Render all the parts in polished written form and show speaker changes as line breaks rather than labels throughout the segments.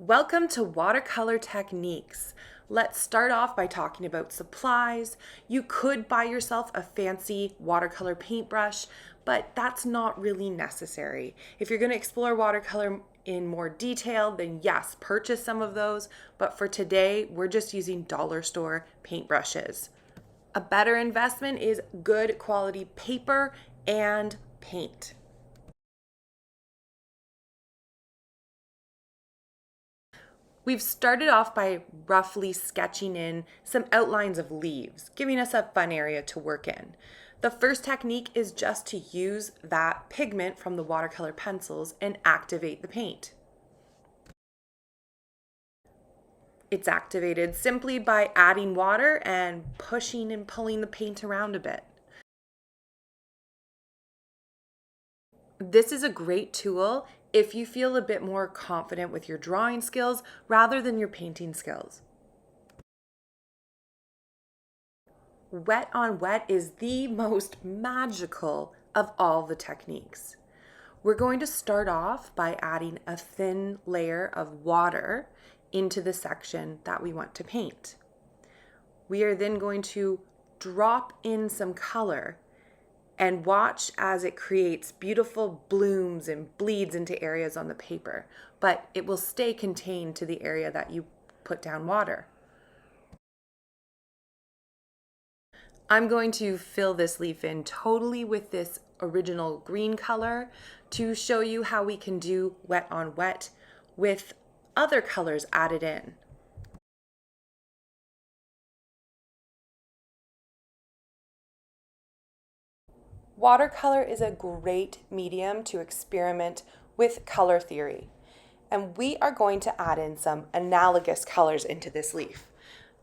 Welcome to Watercolor Techniques. Let's start off by talking about supplies. You could buy yourself a fancy watercolor paintbrush, but that's not really necessary. If you're going to explore watercolor in more detail, then yes, purchase some of those. But for today, we're just using dollar store paintbrushes. A better investment is good quality paper and paint. We've started off by roughly sketching in some outlines of leaves, giving us a fun area to work in. The first technique is just to use that pigment from the watercolor pencils and activate the paint. It's activated simply by adding water and pushing and pulling the paint around a bit. This is a great tool if you feel a bit more confident with your drawing skills rather than your painting skills. Wet on wet is the most magical of all the techniques. We're going to start off by adding a thin layer of water into the section that we want to paint. We are then going to drop in some color and watch as it creates beautiful blooms and bleeds into areas on the paper, but it will stay contained to the area that you put down water. I'm going to fill this leaf in totally with this original green color to show you how we can do wet on wet with other colors added in. Watercolor is a great medium to experiment with color theory, and we are going to add in some analogous colors into this leaf.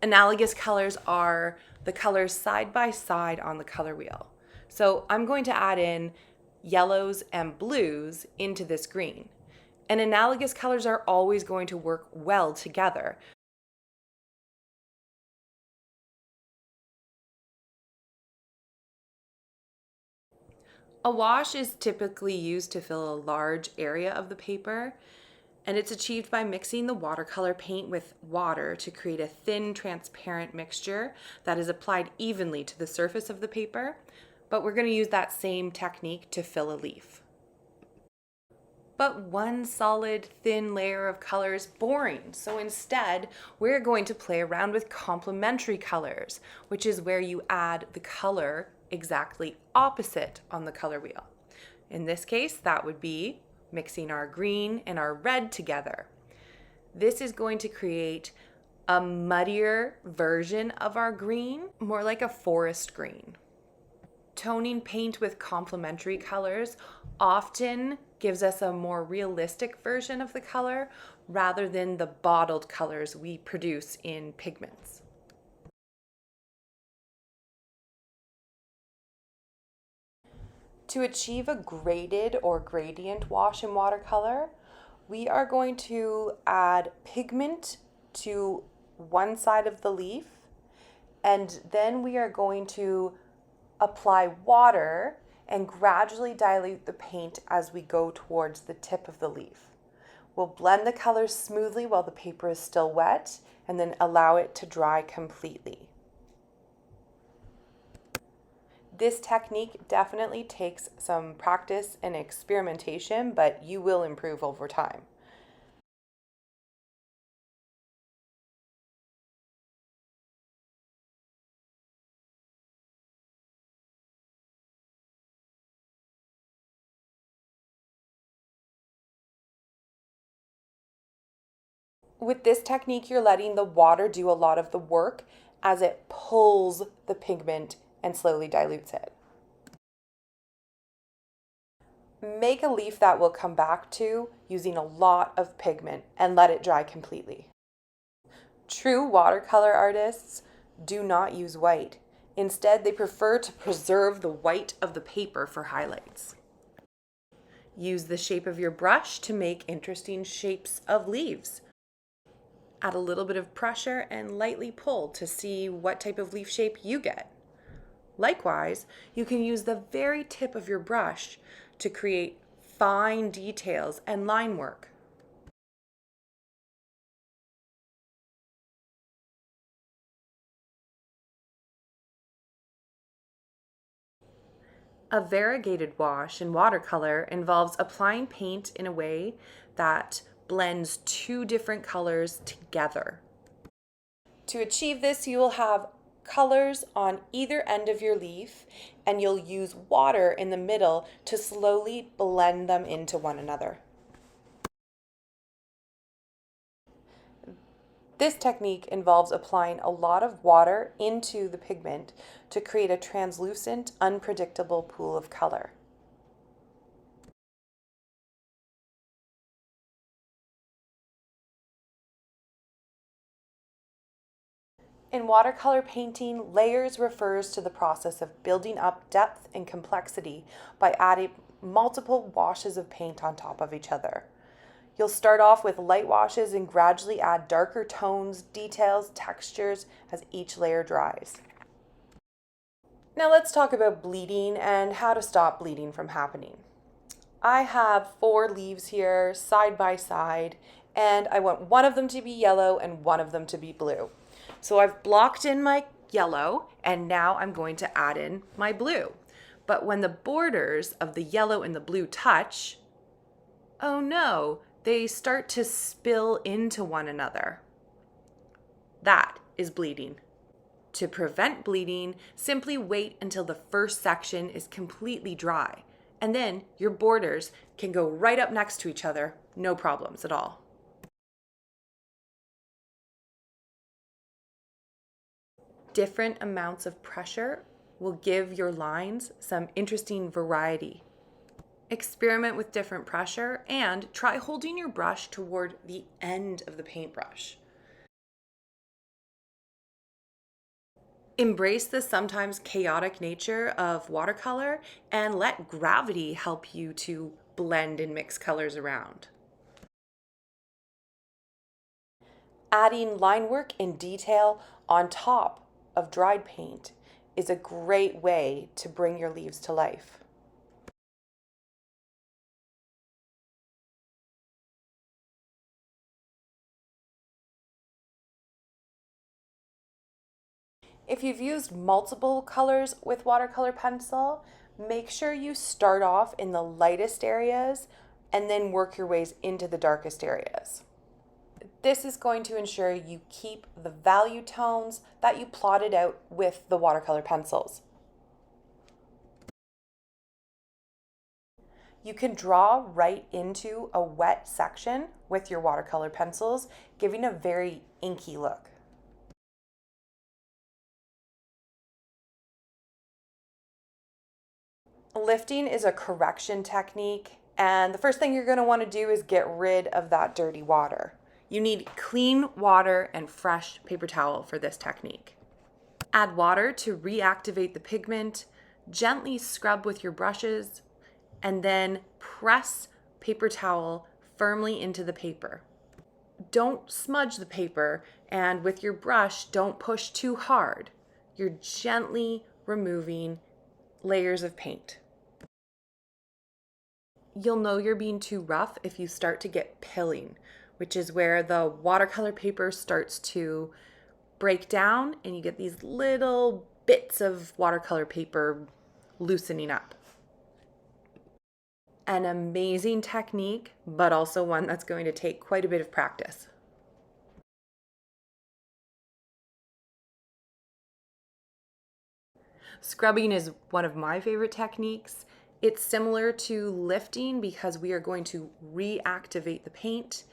Analogous colors are the colors side by side on the color wheel. So I'm going to add in yellows and blues into this green. And analogous colors are always going to work well together. A wash is typically used to fill a large area of the paper, and it's achieved by mixing the watercolor paint with water to create a thin, transparent mixture that is applied evenly to the surface of the paper, but we're going to use that same technique to fill a leaf. But one solid, thin layer of color is boring, so instead, we're going to play around with complementary colors, which is where you add the color exactly opposite on the color wheel. In this case, that would be mixing our green and our red together. This is going to create a muddier version of our green, more like a forest green. Toning paint with complementary colors often gives us a more realistic version of the color rather than the bottled colors we produce in pigments. To achieve a graded or gradient wash in watercolor, we are going to add pigment to one side of the leaf, and then we are going to apply water and gradually dilute the paint as we go towards the tip of the leaf. We'll blend the colors smoothly while the paper is still wet and then allow it to dry completely. This technique definitely takes some practice and experimentation, but you will improve over time. With this technique, you're letting the water do a lot of the work as it pulls the pigment and slowly dilutes it. Make a leaf that we'll come back to using a lot of pigment and let it dry completely. True watercolor artists do not use white. Instead, they prefer to preserve the white of the paper for highlights. Use the shape of your brush to make interesting shapes of leaves. Add a little bit of pressure and lightly pull to see what type of leaf shape you get. Likewise, you can use the very tip of your brush to create fine details and line work. A variegated wash in watercolor involves applying paint in a way that blends two different colors together. To achieve this, you will have colors on either end of your leaf, and you'll use water in the middle to slowly blend them into one another. This technique involves applying a lot of water into the pigment to create a translucent, unpredictable pool of color. In watercolor painting, layers refers to the process of building up depth and complexity by adding multiple washes of paint on top of each other. You'll start off with light washes and gradually add darker tones, details, textures as each layer dries. Now let's talk about bleeding and how to stop bleeding from happening. I have 4 leaves here side by side, and I want one of them to be yellow and one of them to be blue. So I've blocked in my yellow, and now I'm going to add in my blue. But when the borders of the yellow and the blue touch, oh no, they start to spill into one another. That is bleeding. To prevent bleeding, simply wait until the first section is completely dry, and then your borders can go right up next to each other, no problems at all. Different amounts of pressure will give your lines some interesting variety. Experiment with different pressure and try holding your brush toward the end of the paintbrush. Embrace the sometimes chaotic nature of watercolor and let gravity help you to blend and mix colors around. Adding line work and detail on top of dried paint is a great way to bring your leaves to life. If you've used multiple colors with watercolor pencil, make sure you start off in the lightest areas and then work your ways into the darkest areas. This is going to ensure you keep the value tones that you plotted out with the watercolor pencils. You can draw right into a wet section with your watercolor pencils, giving a very inky look. Lifting is a correction technique, and the first thing you're going to want to do is get rid of that dirty water. You need clean water and fresh paper towel for this technique. Add water to reactivate the pigment, gently scrub with your brushes, and then press paper towel firmly into the paper. Don't smudge the paper, and with your brush, don't push too hard. You're gently removing layers of paint. You'll know you're being too rough if you start to get pilling, which is where the watercolor paper starts to break down and you get these little bits of watercolor paper loosening up. An amazing technique, but also one that's going to take quite a bit of practice. Scrubbing is one of my favorite techniques. It's similar to lifting because we are going to reactivate the paint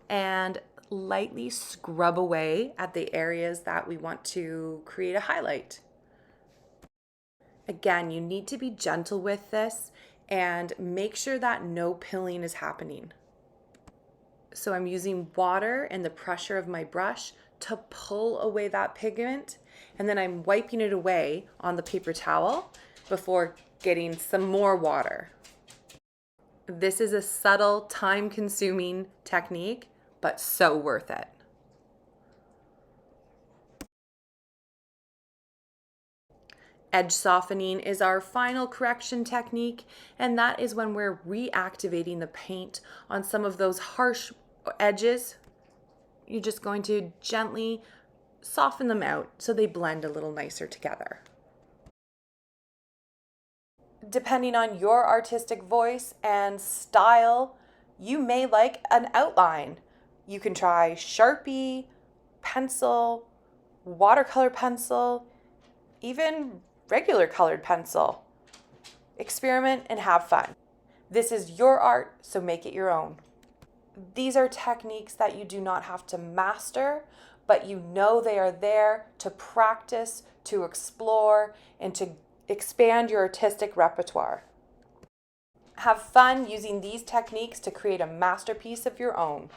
and lightly scrub away at the areas that we want to create a highlight. Again, you need to be gentle with this and make sure that no pilling is happening. So I'm using water and the pressure of my brush to pull away that pigment, and then I'm wiping it away on the paper towel before getting some more water. This is a subtle, time-consuming technique, but so worth it. Edge softening is our final correction technique, and that is when we're reactivating the paint on some of those harsh edges. You're just going to gently soften them out so they blend a little nicer together. Depending on your artistic voice and style, you may like an outline. You can try Sharpie, pencil, watercolor pencil, even regular colored pencil. Experiment and have fun. This is your art, so make it your own. These are techniques that you do not have to master, but you know they are there to practice, to explore, and to expand your artistic repertoire. Have fun using these techniques to create a masterpiece of your own.